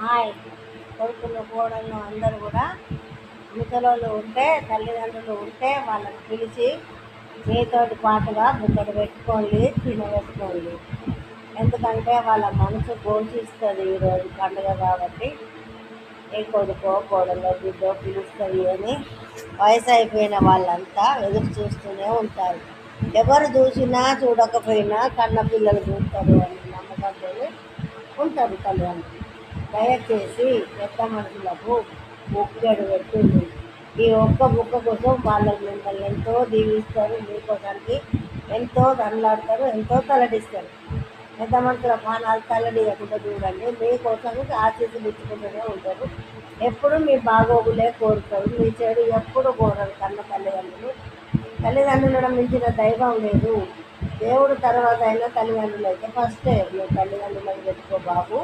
Hi కొడుకులు కోడళ్ళు అందరూ కూడా ముసలోళ్ళు ఉంటే తల్లిదండ్రులు ఉంటే వాళ్ళని పిలిచి మీతోటి పాటుగా బుక్కడు పెట్టుకోండి తినబెట్టుకోండి. ఎందుకంటే వాళ్ళ మనసు ఘోషిస్తుంది ఈరోజు పండుగ కాబట్టి. ఏ కొడుకో కోడలో బిడ్డో పిలుస్తుంది అని వయసు అయిపోయిన వాళ్ళంతా ఎదురు చూస్తూనే ఉంటారు. ఎవరు చూసినా చూడకపోయినా కన్న పిల్లలు చూస్తారు అని నమ్మకంతో ఉంటారు తల్లిదండ్రులు. దయచేసి పెద్ద మనుషులకు బుక్కెడు పెట్టింది. ఈ ఒక్క బుక్క కోసం వాళ్ళు మిమ్మల్ని ఎంతో దీవిస్తారు, మీకోసానికి ఎంతో దండలాడతారు, ఎంతో తలడిస్తారు. పెద్ద మనుషుల పానాలు తల్లడియకుండా చూడండి, మీకోసం ఆశీస్సులు ఇచ్చుకుంటూనే ఉంటారు. ఎప్పుడు మీ బాగోగులే కోరుతారు, మీ చెడు ఎప్పుడు కోరరు. కన్న తల్లిదండ్రులను మించిన దైవం లేదు. దేవుడు తర్వాత అయినా తల్లిదండ్రులు అయితే ఫస్టే. మీ తల్లిదండ్రులను పెట్టుకో బాబు.